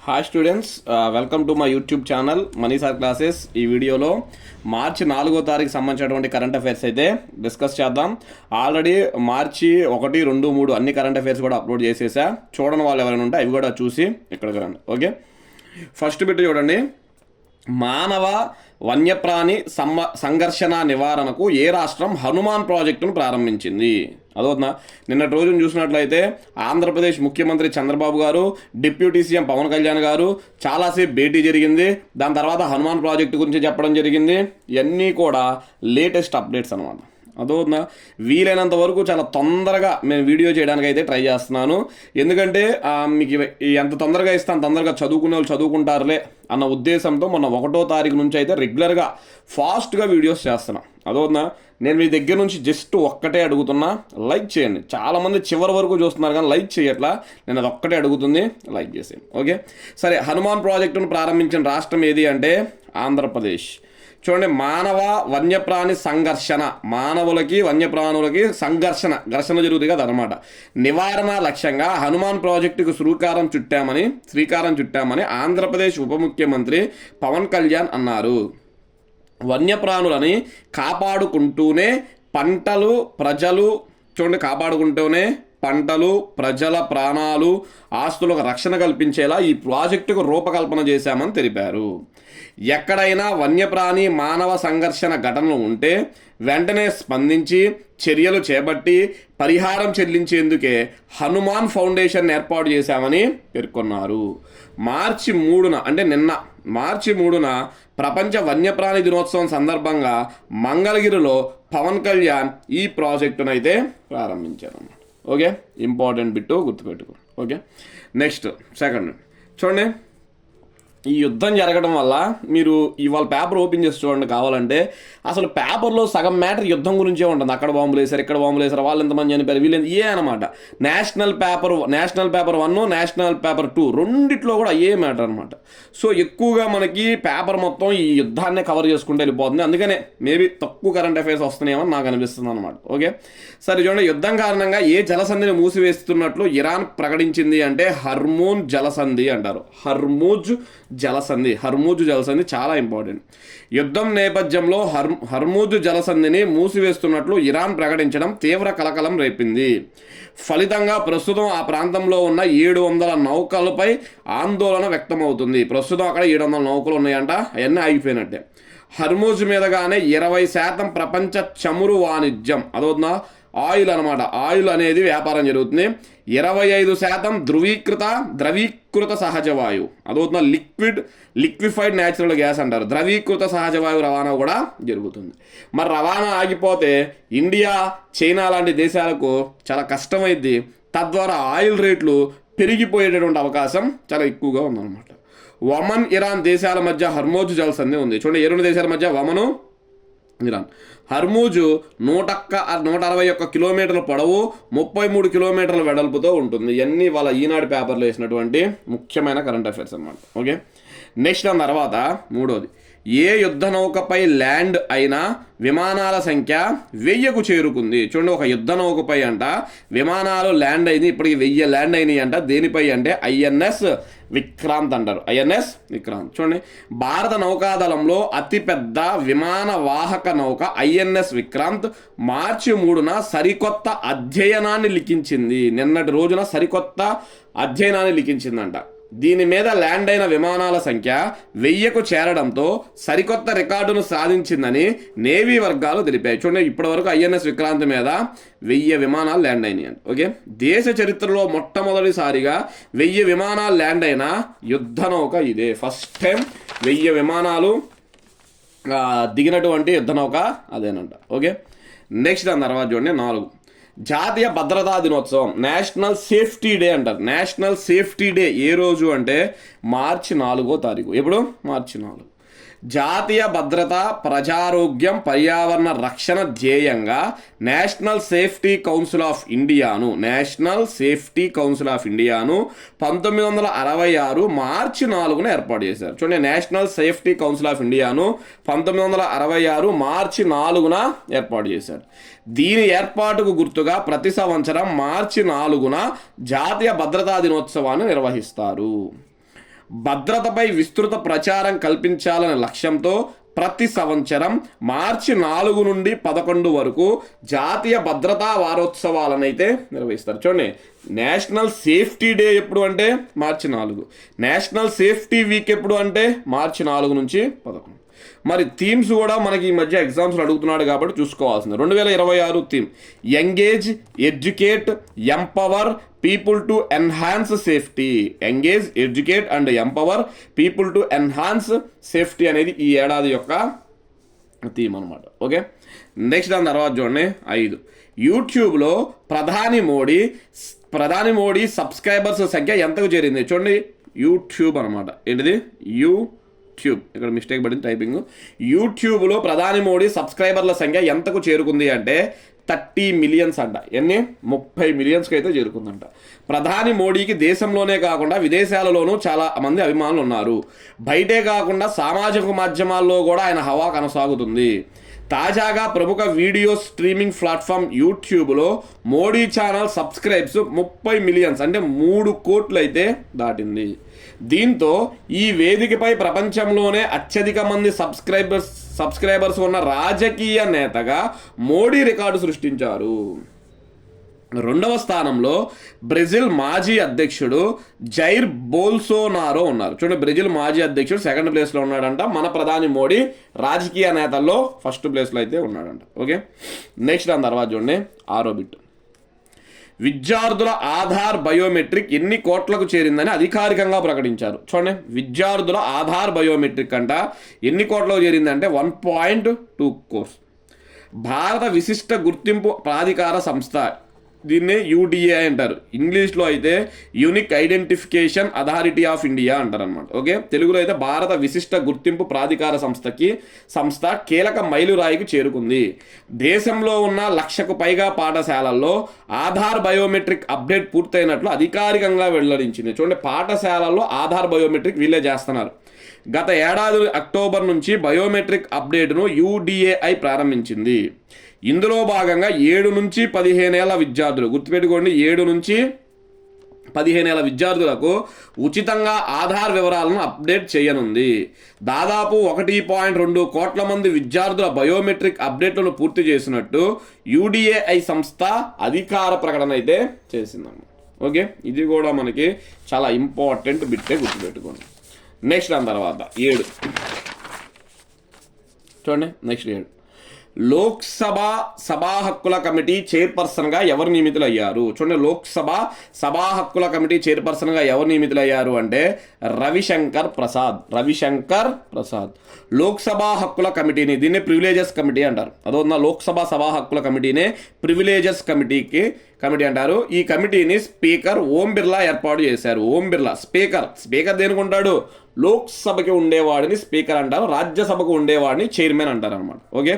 Hi students, welcome to my YouTube channel money sir classes. ఈ వీడియోలో మార్చి 4వ తారీఖు సంబంధించినటువంటి కరెంట్ అఫైర్స్ అయితే డిస్కస్ చేద్దాం. ఆల్రెడీ మార్చి 1, 2, 3 అన్ని కరెంట్ అఫైర్స్ కూడా అప్లోడ్ చేసేసా. చూడని వాళ్ళు ఎవరైనా ఉంటే అవి కూడా చూసి ఇక్కడికి రండి. ఓకే, ఫస్ట్ బిట్ చూడండి. మానవ వన్యప్రాణి సంఘర్షణ నివారణకు ఏ రాష్ట్రం హనుమాన్ ప్రాజెక్టును ప్రారంభించింది? అదవుతుందా? నిన్నటి రోజున చూసినట్లయితే ఆంధ్రప్రదేశ్ ముఖ్యమంత్రి చంద్రబాబు గారు, డిప్యూటీ సీఎం పవన్ కళ్యాణ్ గారు చాలాసేపు భేటీ జరిగింది. దాని తర్వాత హనుమాన్ ప్రాజెక్టు గురించి చెప్పడం జరిగింది. ఇవన్నీ కూడా లేటెస్ట్ అప్డేట్స్ అనమాట. అదవుతుందా? వీలైనంత వరకు చాలా తొందరగా నేను వీడియో చేయడానికి అయితే ట్రై చేస్తున్నాను. ఎందుకంటే మీకు ఎంత తొందరగా ఇస్తాను తొందరగా చదువుకునే వాళ్ళు చదువుకుంటారులే అన్న ఉద్దేశంతో మొన్న 1వ తారీఖు నుంచి అయితే రెగ్యులర్గా ఫాస్ట్గా వీడియోస్ చేస్తున్నాను. అదవుతుందా? నేను మీ దగ్గర నుంచి జస్ట్ ఒక్కటే అడుగుతున్నా, లైక్ చేయండి. చాలామంది చివరి వరకు చూస్తున్నారు కానీ లైక్ చేయట్లా. నేను అది ఒక్కటే అడుగుతుంది, లైక్ చేసేయండి. ఓకే, సరే. హనుమాన్ ప్రాజెక్టును ప్రారంభించిన రాష్ట్రం ఏది అంటే ఆంధ్రప్రదేశ్. చూడండి, మానవ వన్యప్రాణి సంఘర్షణ, మానవులకి వన్యప్రాణులకి ఘర్షణ జరుగుతుంది కదా అనమాట. నివారణ లక్ష్యంగా హనుమాన్ ప్రాజెక్టుకు శ్రీకారం చుట్టామని ఆంధ్రప్రదేశ్ ఉప ముఖ్యమంత్రి పవన్ కళ్యాణ్ అన్నారు. వన్యప్రాణులని కాపాడుకుంటూనే పంటలు ప్రజల ప్రాణాలు, ఆస్తులకు రక్షణ కల్పించేలా ఈ ప్రాజెక్టుకు రూపకల్పన చేశామని తెలిపారు. ఎక్కడైనా వన్యప్రాణి మానవ సంఘర్షణ ఘటనలు ఉంటే వెంటనే స్పందించి చర్యలు చేపట్టి పరిహారం చెల్లించేందుకే హనుమాన్ ఫౌండేషన్ ఏర్పాటు చేశామని పేర్కొన్నారు. మార్చి 3న అంటే నిన్న మార్చి 3న ప్రపంచ వన్యప్రాణి దినోత్సవం సందర్భంగా మంగళగిరిలో పవన్ కళ్యాణ్ ఈ ప్రాజెక్టునైతే ప్రారంభించారు. ఓకే, ఇంపార్టెంట్ బిట్టు గుర్తుపెట్టుకో. ఓకే, నెక్స్ట్ సెకండ్ చూడండి. ఈ యుద్ధం జరగడం వల్ల మీరు ఇవాళ పేపర్ ఓపెన్ చేసి చూడండి కావాలంటే. అసలు పేపర్లో సగం మ్యాటర్ యుద్ధం గురించే ఉంటుంది. అక్కడ బాంబులు వేశారు, ఇక్కడ బాంబులు వేశారు, వాళ్ళు ఎంతమంది చనిపోయారు, వీళ్ళు అనమాట. నేషనల్ పేపర్ 1, నేషనల్ పేపర్ 2 రెండిట్లో కూడా అయ్యే మ్యాటర్ అనమాట. సో ఎక్కువగా మనకి పేపర్ మొత్తం ఈ యుద్ధాన్ని కవర్ చేసుకుంటూ వెళ్ళిపోతుంది. అందుకనే మేబీ తక్కువ కరెంట్ అఫైర్స్ వస్తున్నాయేమని నాకు అనిపిస్తుంది అనమాట. ఓకే, సరే చూడండి. యుద్ధం కారణంగా ఏ జలసంధిని మూసివేస్తున్నట్లు ఇరాన్ ప్రకటించింది అంటే హర్మూజ్ జలసంధి అంటారు. హర్మూజ్ జలసంధి చాలా ఇంపార్టెంట్. యుద్ధం నేపథ్యంలో హర్మూజ్ జలసంధిని మూసివేస్తున్నట్లు ఇరాన్ ప్రకటించడం తీవ్ర కలకలం రేపింది. ఫలితంగా ప్రస్తుతం ఆ ప్రాంతంలో ఉన్న 700 నౌకలపై ఆందోళన వ్యక్తమవుతుంది. ప్రస్తుతం అక్కడ 700 నౌకలు ఉన్నాయంట, అవన్నీ ఆగిపోయినట్టే. హర్మూజ్ మీదగానే 20% ప్రపంచ చమురు వాణిజ్యం, అదవుతుందా? ఆయిల్ అనమాట. ఆయిల్ అనేది వ్యాపారం జరుగుతుంది. 25% ద్రవీకృత సహజ వాయువు, అదవుతుందా? లిక్విఫైడ్ న్యాచురల్ గ్యాస్ అంటారు. ద్రవీకృత సహజ వాయువు రవాణా కూడా జరుగుతుంది. మరి రవాణా ఆగిపోతే ఇండియా, చైనా లాంటి దేశాలకు చాలా కష్టమైంది. తద్వారా ఆయిల్ రేట్లు పెరిగిపోయేటటువంటి అవకాశం చాలా ఎక్కువగా ఉందన్నమాట. ఒమన్, ఇరాన్ దేశాల మధ్య హర్మూజ్ జలసంధి ఉంది. చూడండి, 2 దేశాల మధ్య ఒమను, ఇరాన్. హర్మూజు 161 కిలోమీటర్ల పొడవు, 33 కిలోమీటర్ల వెడల్పుతో ఉంటుంది. ఇవన్నీ వాళ్ళ ఈనాడు పేపర్లో వేసినటువంటి ముఖ్యమైన కరెంట్ అఫైర్స్ అన్నమాట. ఓకే, నెక్స్ట్ దాని తర్వాత 3వది. ఏ యుద్ధ నౌకపై ల్యాండ్ అయినా విమానాల సంఖ్య 1000కు చేరుకుంది. చూడండి, ఒక యుద్ధ నౌకపై అంట విమానాలు ల్యాండ్ అయింది. ఇప్పటికి 1000 ల్యాండ్ అయినాయి అంట. దేనిపై అంటే ఐఎన్ఎస్ విక్రాంత్ అంటారు. ఐఎన్ఎస్ విక్రాంత్. చూడండి, భారత నౌకాదళంలో అతిపెద్ద విమాన వాహక నౌక ఐఎన్ఎస్ విక్రాంత్ మార్చి 3న సరికొత్త అధ్యయనాన్ని లిఖించింది. నిన్నటి రోజున సరికొత్త అధ్యయనాన్ని లిఖించిందంట. దీని మీద ల్యాండ్ అయిన విమానాల సంఖ్య 1000కు చేరడంతో సరికొత్త రికార్డును సాధించిందని నేవీ వర్గాలు తెలిపాయి. చూడండి, ఇప్పటివరకు ఐఎన్ఎస్ విక్రాంత్ మీద 1000 విమానాలు ల్యాండ్ అయినాయి. ఓకే, దేశ చరిత్రలో మొట్టమొదటిసారిగా 1000 విమానాలు ల్యాండ్ అయిన యుద్ధ నౌక ఇదే. ఫస్ట్ టైం 1000 విమానాలు దిగినటువంటి యుద్ధ నౌక అదేనంట. ఓకే, నెక్స్ట్ దాని తర్వాత చూడండి 4. జాతీయ భద్రతా దినోత్సవం, నేషనల్ సేఫ్టీ డే అంటారు. నేషనల్ సేఫ్టీ డే ఏ రోజు అంటే మార్చి 4వ తారీఖు. ఎప్పుడు? మార్చి 4. జాతీయ భద్రత, ప్రజారోగ్యం, పర్యావరణ రక్షణ ధ్యేయంగా నేషనల్ సేఫ్టీ కౌన్సిల్ ఆఫ్ ఇండియాను 1966 మార్చి 4న ఏర్పాటు చేశారు. చూడండి, నేషనల్ సేఫ్టీ కౌన్సిల్ ఆఫ్ ఇండియాను 1966 మార్చి 4న ఏర్పాటు చేశారు. దీని ఏర్పాటుకు గుర్తుగా ప్రతి సంవత్సరం మార్చి 4న జాతీయ భద్రతా దినోత్సవాన్ని నిర్వహిస్తారు. భద్రతపై విస్తృత ప్రచారం కల్పించాలనే లక్ష్యంతో ప్రతి సంవత్సరం మార్చి 4 నుండి 11 వరకు జాతీయ భద్రతా వారోత్సవాలనైతే నిర్వహిస్తారు. చూడండి, నేషనల్ సేఫ్టీ డే ఎప్పుడు అంటే మార్చి 4, నేషనల్ సేఫ్టీ వీక్ ఎప్పుడు అంటే మార్చి 4 నుంచి 11. మరి థీమ్స్ కూడా మనకి ఈ మధ్య ఎగ్జామ్స్లో అడుగుతున్నాడు కాబట్టి చూసుకోవాల్సింది. 2026 theme engage, educate, empower people to enhance safety. Engage, educate and empower people to enhance safety అనేది ఈ ఏడాది యొక్క థీమ్ అనమాట. ఓకే, నెక్స్ట్ దాని తర్వాత చూడండి 5, యూట్యూబ్లో ప్రధాని మోడీ సబ్స్క్రైబర్స్ సంఖ్య ఎంతకు చేరింది. చూడండి, యూట్యూబ్ అనమాట. ఏంటిది? యూట్యూబ్, ఇక్కడ మిస్టేక్ పడింది టైపింగ్. యూట్యూబ్లో ప్రధాని మోడీ సబ్స్క్రైబర్ల సంఖ్య ఎంతకు చేరుకుంది అంటే 30 మిలియన్స్ అంట. 30 మిలియన్స్కి అయితే చేరుకుందంట. ప్రధాని మోడీకి దేశంలోనే కాకుండా విదేశాలలోనూ చాలా మంది అభిమానులు ఉన్నారు. బయటే కాకుండా సామాజిక మాధ్యమాల్లో కూడా ఆయన హవా కొనసాగుతుంది. తాజాగా ప్రముఖ వీడియో స్ట్రీమింగ్ ప్లాట్ఫామ్ యూట్యూబ్లో మోడీ ఛానల్ సబ్స్క్రైబ్స్ 30 మిలియన్స్ అంటే 3 కోట్లు అయితే దాటింది. దీంతో ఈ వేదికపై ప్రపంచంలోనే అత్యధిక మంది సబ్స్క్రైబర్స్ ఉన్న రాజకీయ నేతగా మోడీ రికార్డు సృష్టించారు. 2వ స్థానంలో బ్రెజిల్ మాజీ అధ్యక్షుడు జైర్ బోల్సోనారో ఉన్నారు. చూడండి, బ్రెజిల్ మాజీ అధ్యక్షుడు 2nd ప్లేస్లో ఉన్నాడంట. మన ప్రధాని మోడీ రాజకీయ నేతల్లో 1st ప్లేస్లో అయితే ఉన్నాడంట. ఓకే, నెక్స్ట్ దాని తర్వాత చూడండి 6వ బిట్. విద్యార్థుల ఆధార్ బయోమెట్రిక్ ఎన్ని కోట్లకు చేరిందని అధికారికంగా ప్రకటించారు. చూడండి, విద్యార్థుల ఆధార్ బయోమెట్రిక్ అంట ఎన్ని కోట్లకు చేరిందంటే 1.2 crores. భారత విశిష్ట గుర్తింపు ప్రాధికార సంస్థ, దీన్నే యూడిఏ అంటారు. ఇంగ్లీష్లో అయితే unique identification authority of India అంటారు అనమాట. ఓకే, తెలుగులో అయితే భారత విశిష్ట గుర్తింపు ప్రాధికార సంస్థ కీలక మైలురాయికి చేరుకుంది. దేశంలో ఉన్న 1,00,000కు పైగా పాఠశాలల్లో ఆధార్ బయోమెట్రిక్ అప్డేట్ పూర్తయినట్లు అధికారికంగా వెల్లడించింది. చూడండి, పాఠశాలల్లో ఆధార్ బయోమెట్రిక్ వీళ్ళే చేస్తున్నారు. గత ఏడాది అక్టోబర్ నుంచి బయోమెట్రిక్ అప్డేట్ను యూడిఏఐ ప్రారంభించింది. ఇందులో భాగంగా 7 నుంచి 15 ఏళ్ల విద్యార్థులు, గుర్తుపెట్టుకోండి, 7 నుంచి 15 ఏళ్ల విద్యార్థులకు ఉచితంగా ఆధార్ వివరాలను అప్డేట్ చేయనుంది. దాదాపు 1.2 కోట్ల మంది విద్యార్థుల బయోమెట్రిక్ అప్డేట్లను పూర్తి చేసినట్టు యూడిఏఐ సంస్థ అధికార ప్రకటన అయితే చేసిందన్నమాట. ఓకే, ఇది కూడా మనకి చాలా ఇంపార్టెంట్ బిట్టే, గుర్తుపెట్టుకోండి. నెక్స్ట్ దాని తర్వాత 7 చూడండి, నెక్స్ట్ 7 లోక్సభ సభా హక్కుల కమిటీ చైర్పర్సన్గా ఎవరు నియమితులయ్యారు. చూడండి, లోక్సభ సభా హక్కుల కమిటీ చైర్పర్సన్గా ఎవరు నియమితులయ్యారు అంటే రవిశంకర్ ప్రసాద్. లోక్సభ హక్కుల కమిటీని, దీన్ని ప్రివిలేజెస్ కమిటీ అంటారు. అదొన్న లోక్సభ సభా హక్కుల కమిటీనే ప్రివిలేజెస్ కమిటీ అంటారు. ఈ కమిటీని స్పీకర్ ఓం బిర్లా ఏర్పాటు చేశారు. ఓం బిర్లా స్పీకర్ దేనికుంటాడు? లోక్సభకి ఉండేవాడిని స్పీకర్ అంటారు, రాజ్యసభకు ఉండేవాడిని చైర్మన్ అంటారు అనమాట. ఓకే,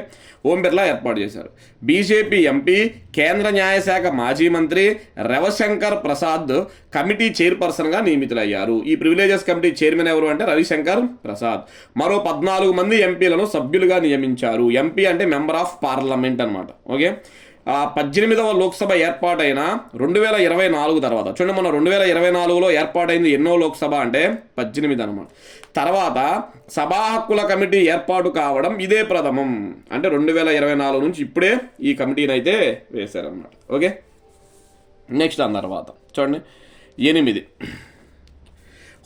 ఓం బిర్లా ఏర్పాటు చేశారు. బీజేపీ ఎంపీ, కేంద్ర న్యాయశాఖ మాజీ మంత్రి రవిశంకర్ ప్రసాద్ కమిటీ చైర్పర్సన్గా నియమితులయ్యారు. ఈ ప్రివిలేజెస్ కమిటీ చైర్మన్ ఎవరు అంటే రవిశంకర్ ప్రసాద్. మరో 14 మంది ఎంపీలను సభ్యులుగా నియమించారు. ఎంపీ అంటే మెంబర్ ఆఫ్ పార్లమెంట్ అనమాట. ఓకే, 18వ లోక్సభ ఏర్పాటైన 2024 తర్వాత, చూడండి, మన 2024లో ఏర్పాటైంది ఎన్నో లోక్సభ అంటే 18 అనమాట. తర్వాత సభా హక్కుల కమిటీ ఏర్పాటు కావడం ఇదే ప్రథమం. అంటే 2024 నుంచి ఇప్పుడే ఈ కమిటీని అయితే వేశారనమాట. ఓకే, నెక్స్ట్ దాని తర్వాత చూడండి 8,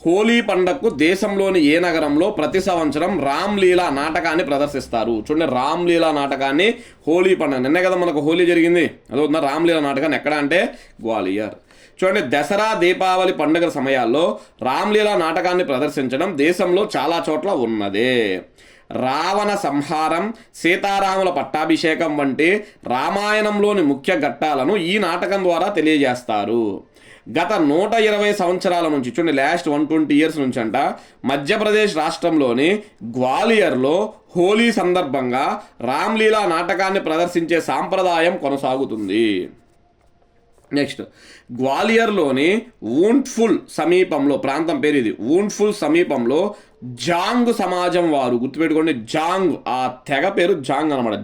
హోలీ పండగకు దేశంలోని ఏ నగరంలో ప్రతి సంవత్సరం రామ్లీలా నాటకాన్ని ప్రదర్శిస్తారు. చూడండి, రామ్లీలా నాటకాన్ని హోలీ పండుగ, నిన్నే కదా మనకు హోలీ జరిగింది, అదో ఉన్న రామ్లీలా నాటకాన్ని ఎక్కడ అంటే గ్వాలియర్. చూడండి, దసరా దీపావళి పండుగల సమయాల్లో రామ్లీలా నాటకాన్ని ప్రదర్శించడం దేశంలో చాలా చోట్ల ఉన్నదే. రావణ సంహారం, సీతారాముల పట్టాభిషేకం వంటి రామాయణంలోని ముఖ్య ఘట్టాలను ఈ నాటకం ద్వారా తెలియజేస్తారు. గత 120 సంవత్సరాల నుంచి, చూడండి, లాస్ట్ 120 ఇయర్స్ నుంచి అంట, మధ్యప్రదేశ్ రాష్ట్రంలోని గ్వాలియర్లో హోలీ సందర్భంగా రామ్లీలా నాటకాన్ని ప్రదర్శించే సాంప్రదాయం కొనసాగుతుంది. నెక్స్ట్, గ్వాలియర్లోని ఊంట్ఫుల్ సమీపంలో, ప్రాంతం పేరు ఇది, ఊంట్ఫుల్ సమీపంలో జాంగ్ సమాజం వారు, గుర్తుపెట్టుకోండి, జాంగ్, ఆ తెగ పేరు జాంగ్ అనమాట.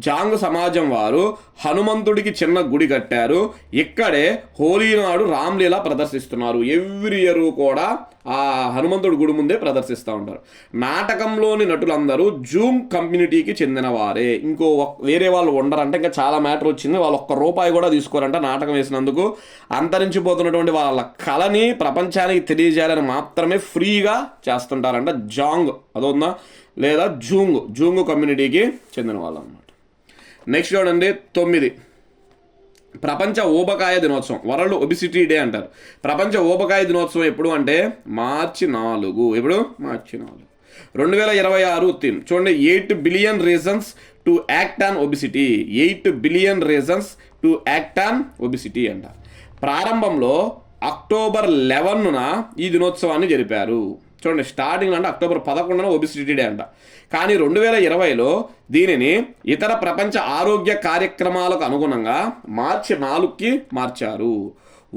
జాంగ్ సమాజం వారు హనుమంతుడికి చిన్న గుడి కట్టారు. ఇక్కడే హోలీ నాడు రామ్లీలా ప్రదర్శిస్తున్నారు. ఎవ్రీ ఇయర్ కూడా ఆ హనుమంతుడి గుడి ముందే ప్రదర్శిస్తూ ఉంటారు. నాటకంలోని నటులందరూ జూమ్ కమ్యూనిటీకి చెందిన వారే. వేరే వాళ్ళు ఉండరంటే ఇంకా చాలా మ్యాటర్ వచ్చింది. వాళ్ళు ₹1 కూడా తీసుకోరంట నాటకం వేసినందుకు. అంతరించిపోతున్నటువంటి వాళ్ళ కళని ప్రపంచానికి తెలియజేయాలని మాత్రమే ఫ్రీగా చేస్తుంటారంట. జాంగ్ అదొందా లేదా జూంగ్ కమ్యూనిటీకి చెందిన వాళ్ళు అన్నమాట. నెక్స్ట్ చూడండి 9, ప్రపంచ ఊబకాయ దినోత్సవం, వరల్డ్ ఒబిసిటీ డే అంటారు. ప్రపంచ ఊబకాయ దినోత్సవం ఎప్పుడు అంటే మార్చి 4. ఎప్పుడు? మార్చి 4, 2026 థీమ్ చూడండి. 8 billion reasons to act on obesity. 8 billion reasons to act on obesity అంట. ప్రారంభంలో అక్టోబర్ 11న ఈ దినోత్సవాన్ని జరిపారు. చూడండి, స్టార్టింగ్ అంటే అక్టోబర్ 11న ఒబిసిటీ డే అంట. కానీ 2020లో దీనిని ఇతర ప్రపంచ ఆరోగ్య కార్యక్రమాలకు అనుగుణంగా మార్చి 4కి మార్చారు.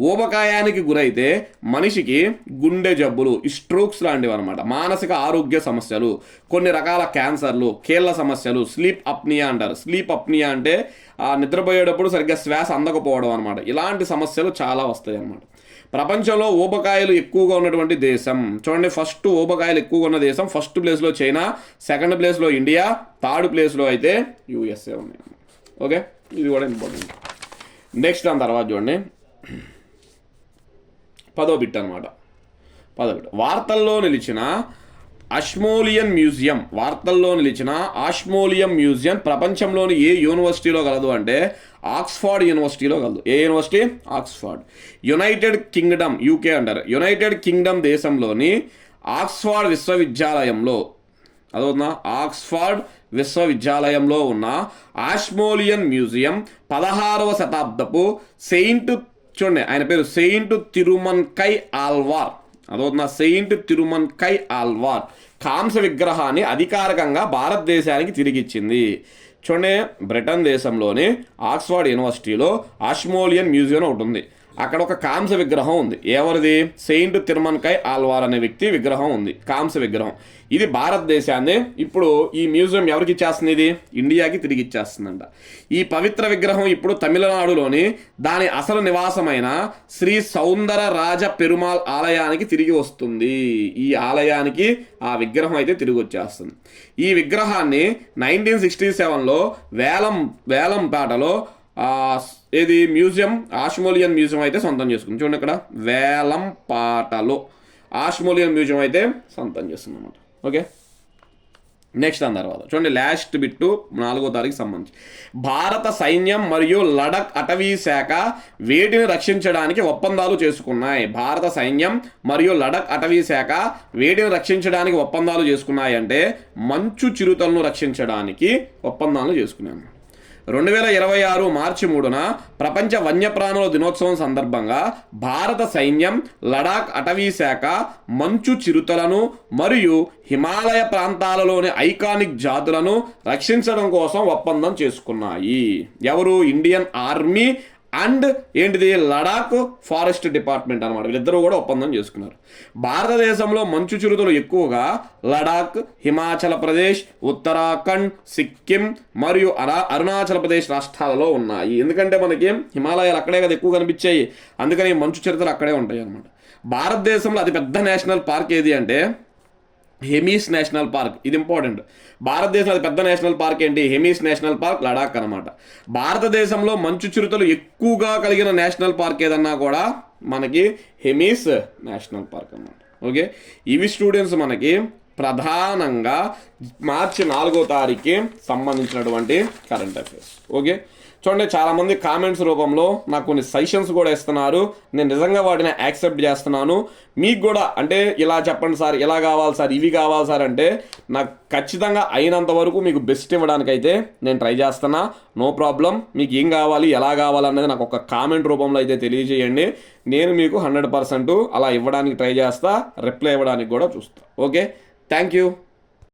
ఊబకాయానికి గురైతే మనిషికి గుండె జబ్బులు, స్ట్రోక్స్ లాంటివి అనమాట, మానసిక ఆరోగ్య సమస్యలు, కొన్ని రకాల క్యాన్సర్లు, కీళ్ళ సమస్యలు, స్లీప్ అప్నియా అంటారు. స్లీప్ అప్నియా అంటే నిద్రపోయేటప్పుడు సరిగ్గా శ్వాస అందకపోవడం అనమాట. ఇలాంటి సమస్యలు చాలా వస్తాయి అన్నమాట. ప్రపంచంలో ఊబకాయలు ఎక్కువగా ఉన్నటువంటి దేశం చూడండి. ఫస్ట్ ఊబకాయలు ఎక్కువగా ఉన్న దేశం ఫస్ట్ ప్లేస్లో చైనా, సెకండ్ ప్లేస్లో ఇండియా, థర్డ్ ప్లేస్లో అయితే USA ఉన్నాయి. ఓకే, ఇది కూడా ఇంపార్టెంట్. నెక్స్ట్ దాని తర్వాత చూడండి 10వ బిట్ అనమాట. 10వ బిట్, వార్తల్లో నిలిచిన ఆష్మోలియం మ్యూజియం ప్రపంచంలోని ఏ యూనివర్సిటీలో కలదు అంటే ఆక్స్ఫర్డ్ యూనివర్సిటీలో కలదు. ఏ university? Oxford. United Kingdom, UK అంటారు. యునైటెడ్ కింగ్డమ్ దేశంలోని ఆక్స్ఫర్డ్ విశ్వవిద్యాలయంలో, అదవుతుందా, ఆక్స్ఫర్డ్ విశ్వవిద్యాలయంలో ఉన్న ఆష్మోలియన్ మ్యూజియం 16వ శతాబ్దపు చూడండి ఆయన పేరు సెయింట్ తిరుమన్కై ఆల్వార్, అదవుతుందా, సెయింట్ తిరుమన్కై ఆల్వార్ కాంస్య విగ్రహాన్ని అధికారికంగా భారతదేశానికి తిరిగిచ్చింది. చూడండి, బ్రిటన్ దేశంలోని ఆక్స్ఫర్డ్ యూనివర్సిటీలో ఆష్మోలియన్ మ్యూజియం ఒకటి ఉంది. అక్కడ ఒక కాంస్య విగ్రహం ఉంది. ఎవరిది? సెయింట్ తిరుమన్కై ఆల్వార్ అనే వ్యక్తి విగ్రహం ఉంది, కాంస్య విగ్రహం. ఇది భారతదేశాన్ని ఇప్పుడు ఈ మ్యూజియం ఎవరికి ఇచ్చేస్తుంది? ఇది ఇండియాకి తిరిగి ఇచ్చేస్తుందంట. ఈ పవిత్ర విగ్రహం ఇప్పుడు తమిళనాడులోని దాని అసలు నివాసమైన శ్రీ సౌందరరాజ పెరుమాల్ ఆలయానికి తిరిగి వస్తుంది. ఈ ఆలయానికి ఆ విగ్రహం అయితే తిరిగి వచ్చేస్తుంది. ఈ విగ్రహాన్ని 1967లో వేలంపాటలో ఏది మ్యూజియం, ఆష్మోలియన్ మ్యూజియం అయితే సొంతం చేసుకుంది. చూడండి, ఇక్కడ వేలంపాటలో ఆష్మోలియన్ మ్యూజియం అయితే సొంతం చేస్తుంది అన్నమాట. ఓకే, నెక్స్ట్ దాని తర్వాత చూడండి లాస్ట్ బిట్టు 4వ తారీఖు సంబంధించి. భారత సైన్యం మరియు లడక్ అటవీ శాఖ వేటిని రక్షించడానికి ఒప్పందాలు చేసుకున్నాయి? భారత సైన్యం మరియు లడక్ అటవీ శాఖ వేటిని రక్షించడానికి ఒప్పందాలు చేసుకున్నాయి అంటే మంచు చిరుతలను రక్షించడానికి ఒప్పందాలు చేసుకున్నాము. 2026 మార్చి 3న ప్రపంచ వన్యప్రాణుల దినోత్సవం సందర్భంగా భారత సైన్యం, లడాక్ అటవీ శాఖ మంచు చిరుతలను మరియు హిమాలయ ప్రాంతాలలోని ఐకానిక్ జాతులను రక్షించడం కోసం ఒప్పందం చేసుకున్నాయి. ఎవరు? ఇండియన్ ఆర్మీ అండ్ ఏంటిది లడాక్ ఫారెస్ట్ డిపార్ట్మెంట్ అనమాట. వీళ్ళిద్దరూ కూడా ఒప్పందం చేసుకున్నారు. భారతదేశంలో మంచు చిరుతలు ఎక్కువగా లడాక్, హిమాచల్ ప్రదేశ్, ఉత్తరాఖండ్, సిక్కిం మరియు అరుణాచల్ ప్రదేశ్ రాష్ట్రాలలో ఉన్నాయి. ఎందుకంటే మనకి హిమాలయాలు అక్కడే కదా ఎక్కువ కనిపించాయి, అందుకని మంచు చిరుతలు అక్కడే ఉంటాయి అనమాట. భారతదేశంలో అతిపెద్ద నేషనల్ పార్క్ ఏది అంటే హెమీస్ నేషనల్ పార్క్. ఇది ఇంపార్టెంట్. భారతదేశంలో పెద్ద నేషనల్ పార్క్ ఏంటి? హెమీస్ నేషనల్ పార్క్, లడాక్ అనమాట. భారతదేశంలో మంచు చిరుతలు ఎక్కువగా కలిగిన నేషనల్ పార్క్ ఏదన్నా కూడా మనకి హెమీస్ నేషనల్ పార్క్ అన్నమాట. ఓకే, ఇవి స్టూడెంట్స్ మనకి ప్రధానంగా మార్చి 4వ తారీఖుకి సంబంధించినటువంటి కరెంట్ అఫైర్స్. ఓకే, చూడండి చాలామంది కామెంట్స్ రూపంలో నాకు కొన్ని సజెషన్స్ కూడా ఇస్తున్నారు. నేను నిజంగా వాటిని యాక్సెప్ట్ చేస్తున్నాను. మీకు కూడా అంటే ఇలా చెప్పండి సార్, ఇలా కావాలి సార్, ఇవి కావాలి సార్ అంటే నాకు ఖచ్చితంగా అయినంత వరకు మీకు బెస్ట్ ఇవ్వడానికైతే నేను ట్రై చేస్తున్నా. No problem. మీకు ఏం కావాలి, ఎలా కావాలనేది నాకు ఒక కామెంట్ రూపంలో అయితే తెలియజేయండి. నేను మీకు 100% అలా ఇవ్వడానికి ట్రై చేస్తా, రిప్లై ఇవ్వడానికి కూడా చూస్తా. Okay, thank you.